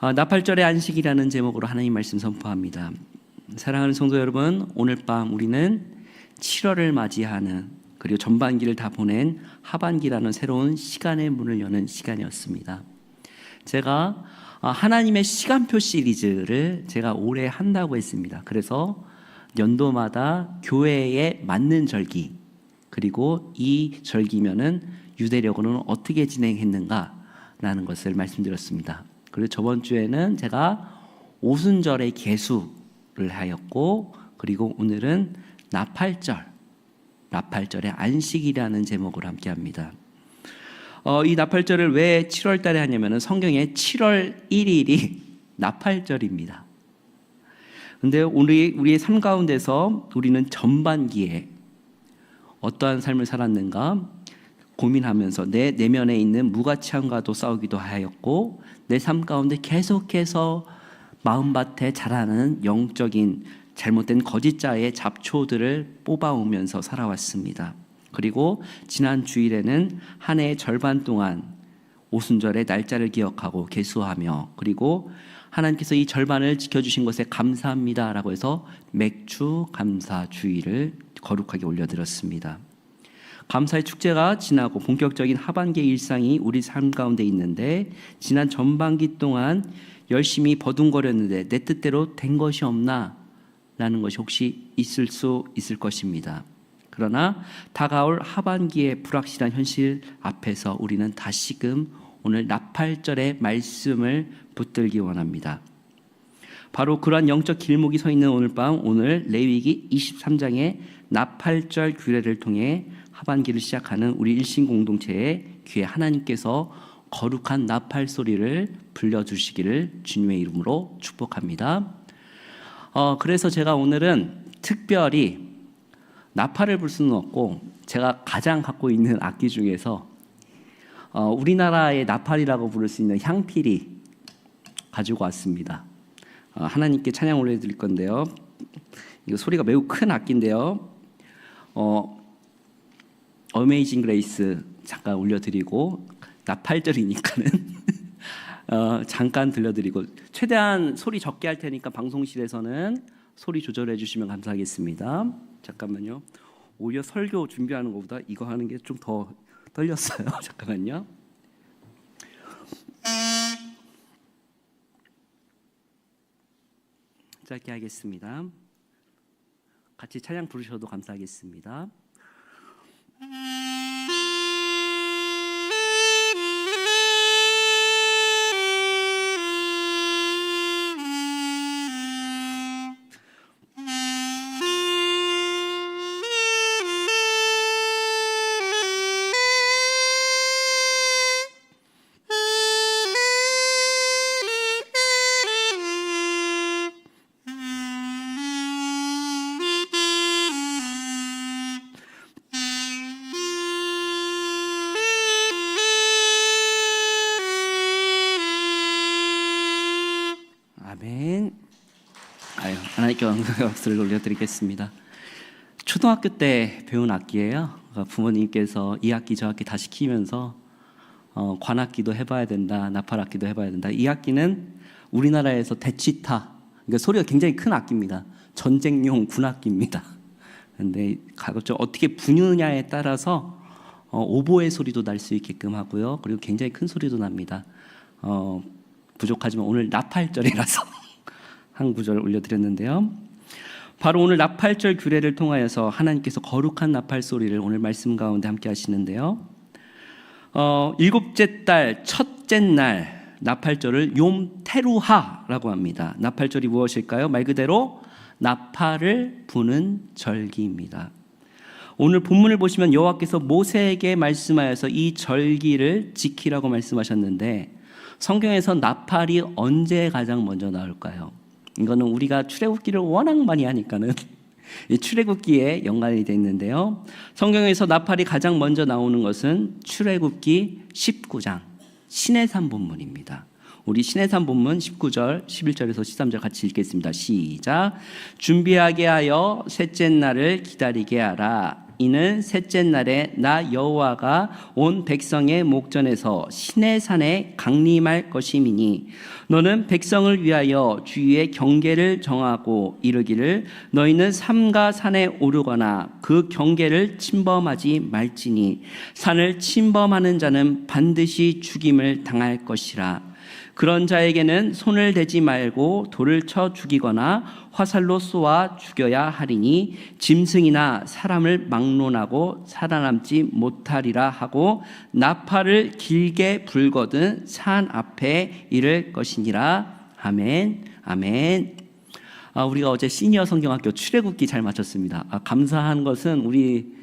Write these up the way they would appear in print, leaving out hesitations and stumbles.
나팔절의 안식이라는 제목으로 하나님 말씀 선포합니다. 사랑하는 성도 여러분, 오늘 밤 우리는 7월을 맞이하는, 그리고 전반기를 다 보낸 하반기라는 새로운 시간의 문을 여는 시간이었습니다. 제가 하나님의 시간표 시리즈를 제가 올해 한다고 했습니다. 그래서 연도마다 교회에 맞는 절기, 그리고 이 절기면은 유대력으로는 어떻게 진행했는가라는 것을 말씀드렸습니다. 그리고 저번 주에는 제가 오순절의 계수를 하였고, 그리고 오늘은 나팔절의 안식이라는 제목으로 함께합니다. 이 나팔절을 왜 7월 달에 하냐면은 성경에 7월 1일이 나팔절입니다. 근데 우리의 삶 가운데서 우리는 전반기에 어떠한 삶을 살았는가 고민하면서 내 내면에 있는 무가치함과도 싸우기도 하였고, 내 삶 가운데 계속해서 마음밭에 자라는 영적인 잘못된 거짓자의 잡초들을 뽑아오면서 살아왔습니다. 그리고 지난 주일에는 한 해의 절반 동안 오순절의 날짜를 기억하고 계수하며, 그리고 하나님께서 이 절반을 지켜주신 것에 감사합니다라고 해서 맥주 감사 주일을 거룩하게 올려드렸습니다. 감사의 축제가 지나고 본격적인 하반기의 일상이 우리 삶 가운데 있는데, 지난 전반기 동안 열심히 버둥거렸는데 내 뜻대로 된 것이 없나 라는 것이 혹시 있을 수 있을 것입니다. 그러나 다가올 하반기의 불확실한 현실 앞에서 우리는 다시금 오늘 나팔절의 말씀을 붙들기 원합니다. 바로 그러한 영적 길목이 서 있는 오늘 밤, 오늘 레위기 23장의 나팔절 규례를 통해 하반기를 시작하는 우리 일신 공동체의 귀에 하나님께서 거룩한 나팔 소리를 불려주시기를 주님의 이름으로 축복합니다. 그래서 제가 오늘은 특별히 나팔을 불 수는 없고, 제가 가장 갖고 있는 악기 중에서 우리나라의 나팔이라고 부를 수 있는 향피리 가지고 왔습니다. 하나님께 찬양 올려드릴 건데요. 이거 소리가 매우 큰 악기인데요. 어메이징 그레이스 잠깐 올려드리고, 나팔절이니까는 잠깐 들려드리고, 최대한 소리 적게 할 테니까 방송실에서는 소리 조절해 주시면 감사하겠습니다. 잠깐만요. 오히려 설교 준비하는 것보다 이거 하는 게 좀 더 떨렸어요. 잠깐만요. 짧게 하겠습니다. 같이 찬양 부르셔도 감사하겠습니다. 아멘. 하나님께 박수를 올려드리겠습니다. 초등학교 때 배운 악기예요. 부모님께서 이 악기 저 악기 다 시키면서 관악기도 해봐야 된다, 나팔악기도 해봐야 된다. 이 악기는 우리나라에서 대치타, 그러니까 소리가 굉장히 큰 악기입니다. 전쟁용 군악기입니다. 그런데 가급적 어떻게 부느냐에 따라서 오보의 소리도 날 수 있게끔 하고요. 그리고 굉장히 큰 소리도 납니다. 부족하지만 오늘 나팔절이라서 한 구절 올려드렸는데요. 바로 오늘 나팔절 규례를 통하여서 하나님께서 거룩한 나팔 소리를 오늘 말씀 가운데 함께 하시는데요. 일곱째 달 첫째 날 나팔절을 욤 테루하라고 합니다. 나팔절이 무엇일까요? 말 그대로 나팔을 부는 절기입니다. 오늘 본문을 보시면 여호와께서 모세에게 말씀하여서 이 절기를 지키라고 말씀하셨는데, 성경에서 나팔이 언제 가장 먼저 나올까요? 이거는 우리가 출애굽기를 워낙 많이 하니까는 이 출애굽기에 연관이 되어 있는데요. 성경에서 나팔이 가장 먼저 나오는 것은 출애굽기 19장 시내산 본문입니다. 우리 시내산 본문 19절, 11절에서 13절 같이 읽겠습니다. 시작. 준비하게 하여 셋째 날을 기다리게 하라. 이는 셋째 날에 나 여호와가 온 백성의 목전에서 시내 산에 강림할 것임이니 너는 백성을 위하여 주위의 경계를 정하고 이르기를 너희는 삼가 산에 오르거나 그 경계를 침범하지 말지니 산을 침범하는 자는 반드시 죽임을 당할 것이라. 그런 자에게는 손을 대지 말고 돌을 쳐 죽이거나 화살로 쏘아 죽여야 하리니 짐승이나 사람을 막론하고 살아남지 못하리라 하고 나팔을 길게 불거든 산 앞에 이를 것이니라. 아멘. 아멘. 우리가 어제 시니어 성경학교 출애굽기 잘 마쳤습니다. 감사한 것은 우리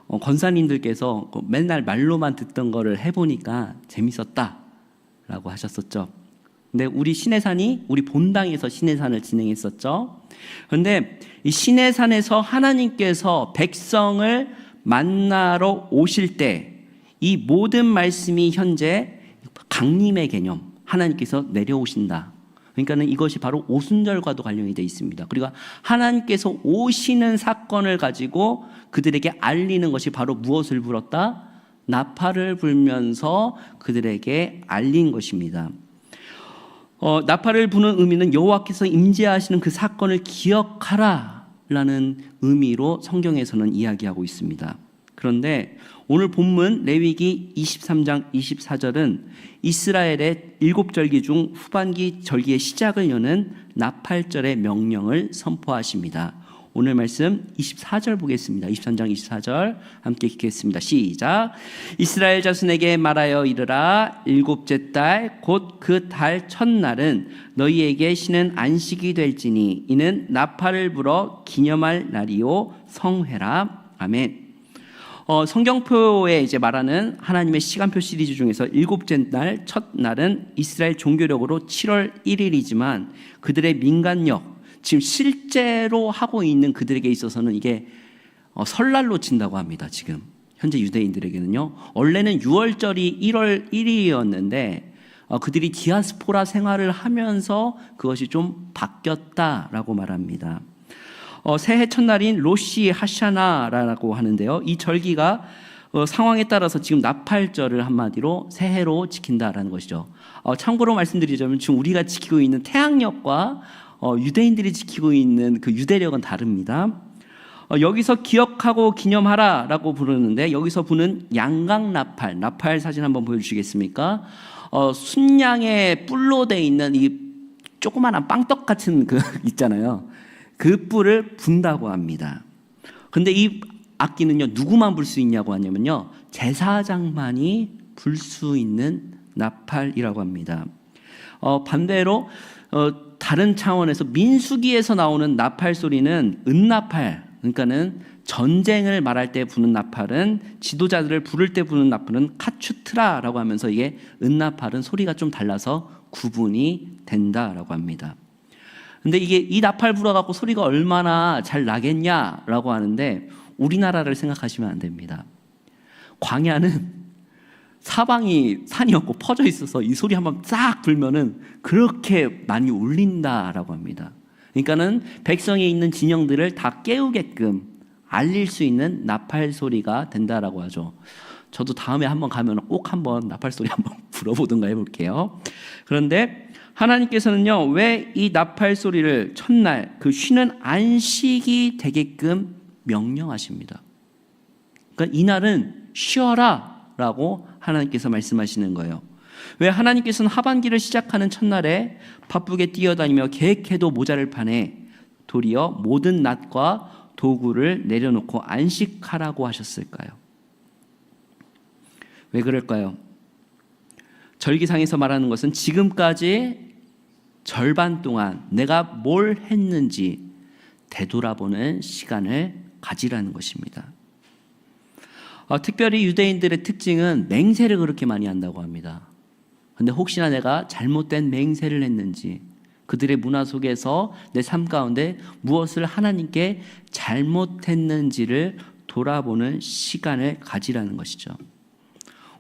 권사님들께서 맨날 말로만 듣던 거를 해보니까 재밌었다라고 하셨었죠. 근데 우리 시내산이 우리 본당에서 시내산을 진행했었죠. 그런데 이 시내산에서 하나님께서 백성을 만나러 오실 때 이 모든 말씀이 현재 강림의 개념, 하나님께서 내려오신다. 그러니까는 이것이 바로 오순절과도 관련이 되어 있습니다. 그리고 하나님께서 오시는 사건을 가지고 그들에게 알리는 것이 바로 무엇을 불었다? 나팔을 불면서 그들에게 알린 것입니다. 나팔을 부는 의미는 여호와께서 임재하시는 그 사건을 기억하라 라는 의미로 성경에서는 이야기하고 있습니다. 그런데 오늘 본문 레위기 23장 24절은 이스라엘의 7절기 중 후반기 절기의 시작을 여는 나팔절의 명령을 선포하십니다. 오늘 말씀 24절 보겠습니다. 23장 24절 함께 읽겠습니다. 시작. 이스라엘 자손에게 말하여 이르라. 일곱째 달 곧 그 달 첫날은 너희에게 쉬는 안식이 될지니 이는 나팔을 불어 기념할 날이요 성회라. 아멘. 성경표에 이제 말하는 하나님의 시간표 시리즈 중에서 일곱째 날 첫날은 이스라엘 종교력으로 7월 1일이지만 그들의 민간력, 지금 실제로 하고 있는 그들에게 있어서는 이게 설날로 친다고 합니다. 지금 현재 유대인들에게는요. 원래는 6월절이 1월 1일이었는데 그들이 디아스포라 생활을 하면서 그것이 좀 바뀌었다라고 말합니다. 새해 첫날인 로시 하샤나라고 하는데요. 이 절기가 상황에 따라서 지금 나팔절을 한마디로 새해로 지킨다라는 것이죠. 참고로 말씀드리자면 지금 우리가 지키고 있는 태양력과 유대인들이 지키고 있는 그 유대력은 다릅니다. 여기서 기억하고 기념하라라고 부르는데 여기서 부는 양강나팔, 나팔 사진 한번 보여주시겠습니까? 순양의 뿔로 돼 있는 이 조그마한 빵떡 같은 그 있잖아요. 그 뿔을 분다고 합니다. 근데 이 악기는요 누구만 불 수 있냐고 하냐면요 제사장만이 불 수 있는 나팔이라고 합니다. 반대로 다른 차원에서 민수기에서 나오는 나팔 소리는 은나팔, 그러니까는 전쟁을 말할 때 부는 나팔은 지도자들을 부를 때 부는 나팔은 카추트라라고 하면서 이게 은나팔은 소리가 좀 달라서 구분이 된다라고 합니다. 근데 이게 이 나팔 불어갖고 소리가 얼마나 잘 나겠냐라고 하는데 우리나라를 생각하시면 안 됩니다. 광야는 사방이 산이었고 퍼져 있어서 이 소리 한번 싹 불면은 그렇게 많이 울린다라고 합니다. 그러니까는 백성이 있는 진영들을 다 깨우게끔 알릴 수 있는 나팔 소리가 된다라고 하죠. 저도 다음에 한번 가면 꼭 한번 나팔 소리 한번 불어보든가 해볼게요. 그런데 하나님께서는요, 왜 이 나팔 소리를 첫날 그 쉬는 안식이 되게끔 명령하십니다. 그러니까 이날은 쉬어라 라고 하나님께서 말씀하시는 거예요. 왜 하나님께서는 하반기를 시작하는 첫날에 바쁘게 뛰어다니며 계획해도 모자랄 판에 도리어 모든 낫과 도구를 내려놓고 안식하라고 하셨을까요? 왜 그럴까요? 절기상에서 말하는 것은 지금까지 절반 동안 내가 뭘 했는지 되돌아보는 시간을 가지라는 것입니다. 특별히 유대인들의 특징은 맹세를 그렇게 많이 한다고 합니다. 그런데 혹시나 내가 잘못된 맹세를 했는지 그들의 문화 속에서 내 삶 가운데 무엇을 하나님께 잘못했는지를 돌아보는 시간을 가지라는 것이죠.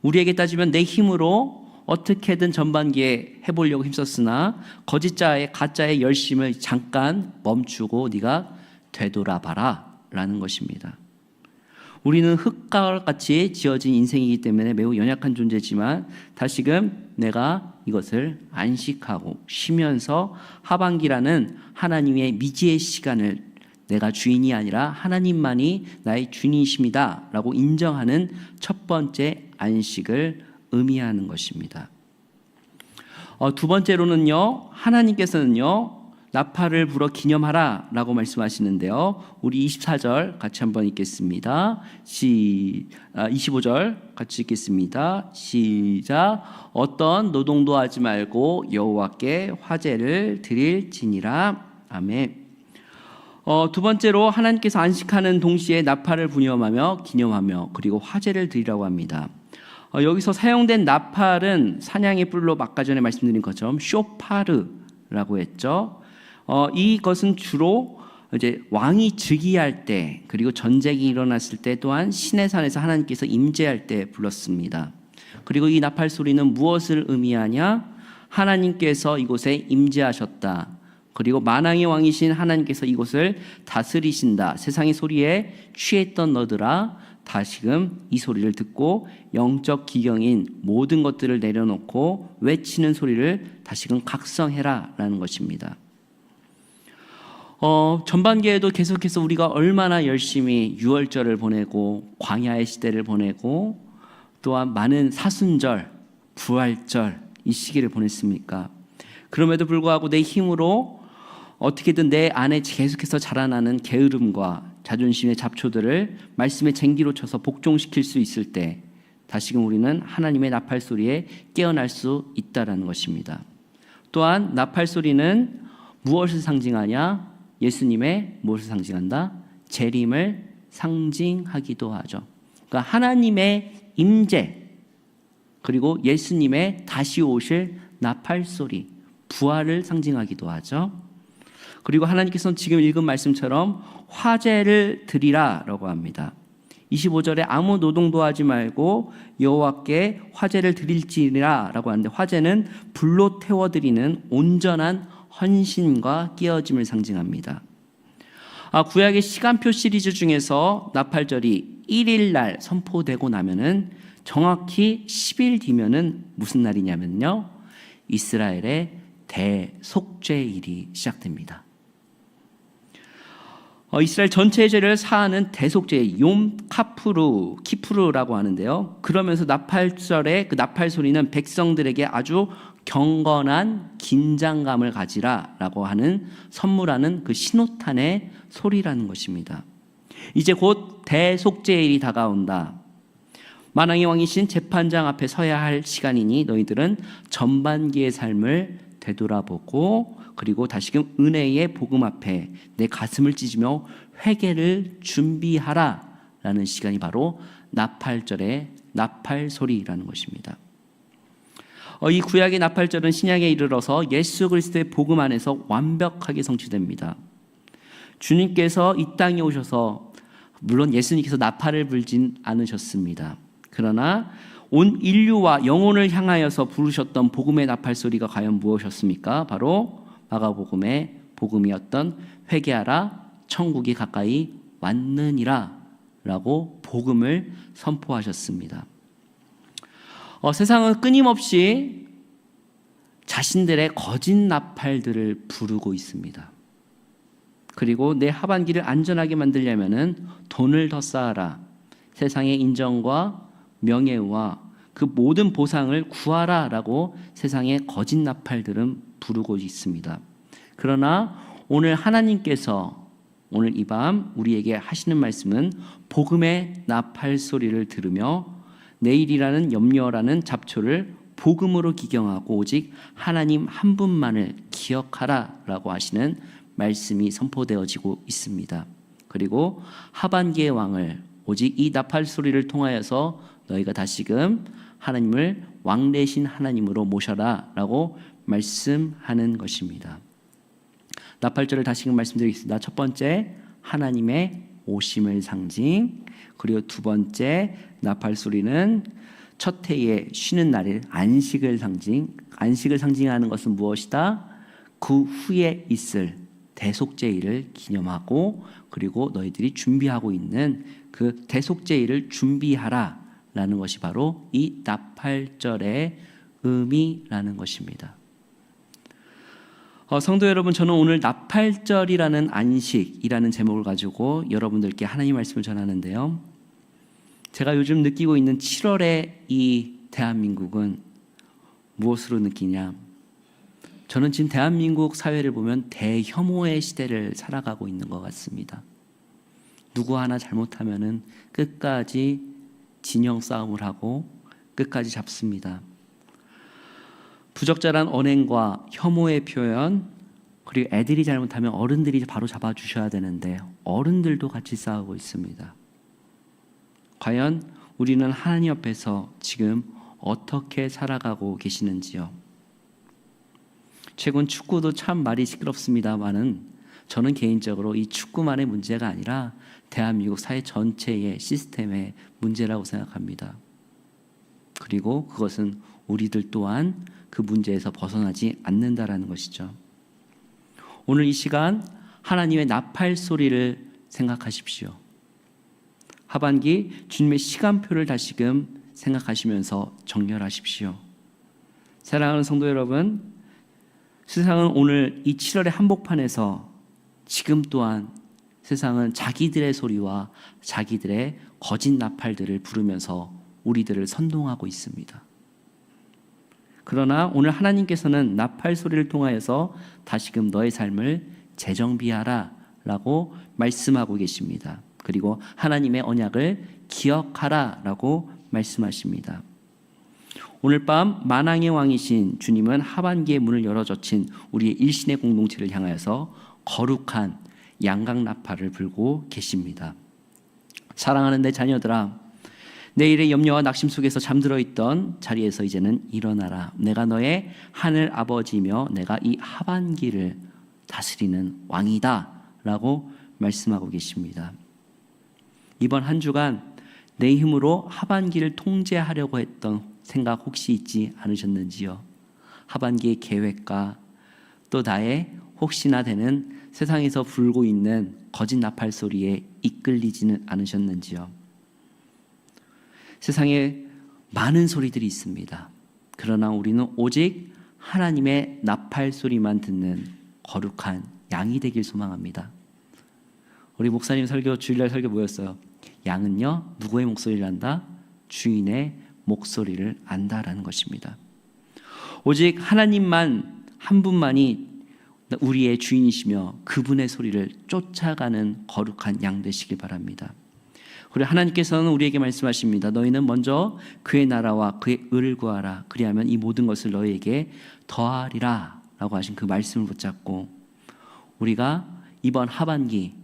우리에게 따지면 내 힘으로 어떻게든 전반기에 해보려고 힘썼으나 거짓자의 가짜의 열심을 잠깐 멈추고 네가 되돌아봐라 라는 것입니다. 우리는 흙과 같이 지어진 인생이기 때문에 매우 연약한 존재지만 다시금 내가 이것을 안식하고 쉬면서 하반기라는 하나님의 미지의 시간을 내가 주인이 아니라 하나님만이 나의 주인이십니다 라고 인정하는 첫 번째 안식을 의미하는 것입니다. 두 번째로는요, 하나님께서는요 나팔을 불어 기념하라 라고 말씀하시는데요, 우리 24절 같이 한번 읽겠습니다. 25절 같이 읽겠습니다. 시작. 어떤 노동도 하지 말고 여호와께 화제를 드릴지니라. 아멘. 두 번째로 하나님께서 안식하는 동시에 나팔을 분염하며 기념하며 그리고 화제를 드리라고 합니다. 여기서 사용된 나팔은 사냥의 뿔로 아까 전에 말씀드린 것처럼 쇼파르라고 했죠. 이것은 주로 이제 왕이 즉위할 때 그리고 전쟁이 일어났을 때 또한 시내산에서 하나님께서 임재할 때 불렀습니다. 그리고 이 나팔 소리는 무엇을 의미하냐? 하나님께서 이곳에 임재하셨다. 그리고 만왕의 왕이신 하나님께서 이곳을 다스리신다. 세상의 소리에 취했던 너들아 다시금 이 소리를 듣고 영적 기경인 모든 것들을 내려놓고 외치는 소리를 다시금 각성해라 라는 것입니다. 전반기에도 계속해서 우리가 얼마나 열심히 유월절을 보내고 광야의 시대를 보내고 또한 많은 사순절, 부활절 이 시기를 보냈습니까? 그럼에도 불구하고 내 힘으로 어떻게든 내 안에 계속해서 자라나는 게으름과 자존심의 잡초들을 말씀의 쟁기로 쳐서 복종시킬 수 있을 때 다시금 우리는 하나님의 나팔 소리에 깨어날 수 있다라는 것입니다. 또한 나팔 소리는 무엇을 상징하냐? 예수님의 무엇을 상징한다? 재림을 상징하기도 하죠. 그러니까 하나님의 임재 그리고 예수님의 다시 오실 나팔 소리, 부활을 상징하기도 하죠. 그리고 하나님께서는 지금 읽은 말씀처럼 화제를 드리라 라고 합니다. 25절에 아무 노동도 하지 말고 여호와께 화제를 드릴지니라 라고 하는데, 화제는 불로 태워드리는 온전한 헌신과 깨어짐을 상징합니다. 구약의 시간표 시리즈 중에서 나팔절이 1일 날 선포되고 나면은 정확히 10일 뒤면은 무슨 날이냐면요, 이스라엘의 대속죄일이 시작됩니다. 이스라엘 전체의 죄를 사하는 대속죄 욤 키푸르라고 하는데요. 그러면서 나팔절의 그 나팔 소리는 백성들에게 아주 경건한 긴장감을 가지라라고 하는 선물하는 그 신호탄의 소리라는 것입니다. 이제 곧 대속죄일이 다가온다. 만왕의 왕이신 재판장 앞에 서야 할 시간이니 너희들은 전반기의 삶을 되돌아보고 그리고 다시금 은혜의 복음 앞에 내 가슴을 찢으며 회개를 준비하라 라는 시간이 바로 나팔절의 나팔 소리라는 것입니다. 이 구약의 나팔절은 신약에 이르러서 예수 그리스도의 복음 안에서 완벽하게 성취됩니다. 주님께서 이 땅에 오셔서, 물론 예수님께서 나팔을 불진 않으셨습니다. 그러나 온 인류와 영혼을 향하여서 부르셨던 복음의 나팔 소리가 과연 무엇이었습니까? 바로 마가복음의 복음이었던 회개하라, 천국이 가까이 왔느니라 라고 복음을 선포하셨습니다. 세상은 끊임없이 자신들의 거짓 나팔들을 부르고 있습니다. 그리고 내 하반기를 안전하게 만들려면은 돈을 더 쌓아라, 세상의 인정과 명예와 그 모든 보상을 구하라라고 세상의 거짓 나팔들은 부르고 있습니다. 그러나 오늘 하나님께서 오늘 이 밤 우리에게 하시는 말씀은 복음의 나팔 소리를 들으며 내일이라는 염려라는 잡초를 복음으로 기경하고 오직 하나님 한 분만을 기억하라라고 하시는 말씀이 선포되어지고 있습니다. 그리고 하반기의 왕을 오직 이 나팔 소리를 통하여서 너희가 다시금 하나님을 왕 대신 하나님으로 모셔라 라고 말씀하는 것입니다. 나팔절을 다시금 말씀드리겠습니다. 첫 번째, 하나님의 오심을 상징. 그리고 두 번째, 나팔 소리는 첫 해의 쉬는 날일 안식을 상징. 안식을 상징하는 것은 무엇이다? 그 후에 있을 대속죄일을 기념하고 그리고 너희들이 준비하고 있는 그 대속죄일을 준비하라라는 것이 바로 이 나팔절의 의미라는 것입니다. 성도 여러분, 저는 오늘 나팔절이라는 안식이라는 제목을 가지고 여러분들께 하나님 말씀을 전하는데요. 제가 요즘 느끼고 있는 7월의 이 대한민국은 무엇으로 느끼냐? 저는 지금 대한민국 사회를 보면 대혐오의 시대를 살아가고 있는 것 같습니다. 누구 하나 잘못하면은 끝까지 진영 싸움을 하고 끝까지 잡습니다. 부적절한 언행과 혐오의 표현, 그리고 애들이 잘못하면 어른들이 바로 잡아주셔야 되는데 어른들도 같이 싸우고 있습니다. 과연 우리는 하나님 앞에서 지금 어떻게 살아가고 계시는지요? 최근 축구도 참 말이 시끄럽습니다만은 저는 개인적으로 이 축구만의 문제가 아니라 대한민국 사회 전체의 시스템의 문제라고 생각합니다. 그리고 그것은 우리들 또한 그 문제에서 벗어나지 않는다라는 것이죠. 오늘 이 시간 하나님의 나팔 소리를 생각하십시오. 하반기 주님의 시간표를 다시금 생각하시면서 정렬하십시오. 사랑하는 성도 여러분, 세상은 오늘 이 7월의 한복판에서 지금 또한 세상은 자기들의 소리와 자기들의 거짓 나팔들을 부르면서 우리들을 선동하고 있습니다. 그러나 오늘 하나님께서는 나팔 소리를 통하여서 다시금 너의 삶을 재정비하라 라고 말씀하고 계십니다. 그리고 하나님의 언약을 기억하라 라고 말씀하십니다. 오늘 밤 만왕의 왕이신 주님은 하반기의 문을 열어젖힌 우리의 일신의 공동체를 향하여서 거룩한 양각 나팔을 불고 계십니다. 사랑하는 내 자녀들아, 내일의 염려와 낙심 속에서 잠들어 있던 자리에서 이제는 일어나라. 내가 너의 하늘 아버지며 내가 이 하반기를 다스리는 왕이다 라고 말씀하고 계십니다. 이번 한 주간 내 힘으로 하반기를 통제하려고 했던 생각 혹시 있지 않으셨는지요? 하반기의 계획과 또 나의 혹시나 되는 세상에서 불고 있는 거짓 나팔 소리에 이끌리지는 않으셨는지요? 세상에 많은 소리들이 있습니다. 그러나 우리는 오직 하나님의 나팔 소리만 듣는 거룩한 양이 되길 소망합니다. 우리 목사님 설교, 주일날 설교 뭐였어요? 양은요, 누구의 목소리를 안다? 주인의 목소리를 안다라는 것입니다. 오직 하나님만 한 분만이 우리의 주인이시며 그분의 소리를 쫓아가는 거룩한 양 되시길 바랍니다. 그리고 하나님께서는 우리에게 말씀하십니다. 너희는 먼저 그의 나라와 그의 의를 구하라. 그리하면 이 모든 것을 너희에게 더하리라 라고 하신 그 말씀을 붙잡고 우리가 이번 하반기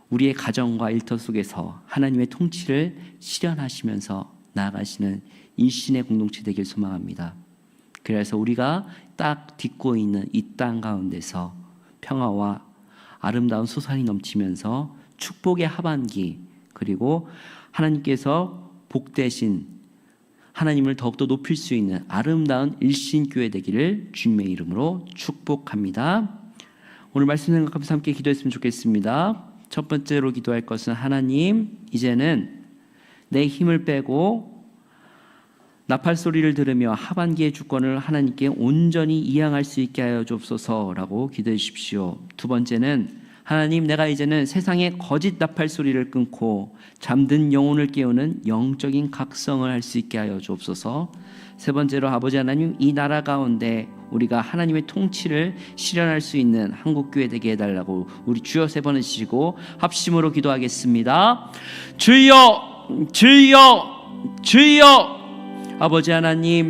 우리의 가정과 일터 속에서 하나님의 통치를 실현하시면서 나아가시는 일신의 공동체 되길 소망합니다. 그래서 우리가 딱 딛고 있는 이 땅 가운데서 평화와 아름다운 소산이 넘치면서 축복의 하반기, 그리고 하나님께서 복되신 하나님을 더욱더 높일 수 있는 아름다운 일신교회 되기를 주님의 이름으로 축복합니다. 오늘 말씀 생각하면서 함께 기도했으면 좋겠습니다. 첫 번째로 기도할 것은 하나님, 이제는 내 힘을 빼고 나팔 소리를 들으며 하반기의 주권을 하나님께 온전히 이양할 수 있게 하여 주옵소서라고 기도해 주십시오. 두 번째는 하나님, 내가 이제는 세상의 거짓 나팔 소리를 끊고 잠든 영혼을 깨우는 영적인 각성을 할 수 있게 하여 주옵소서. 세 번째로 아버지 하나님, 이 나라 가운데 우리가 하나님의 통치를 실현할 수 있는 한국교회 되게 해달라고 우리 주여 세 번 해주시고 합심으로 기도하겠습니다. 주여, 주여, 주여. 아버지 하나님,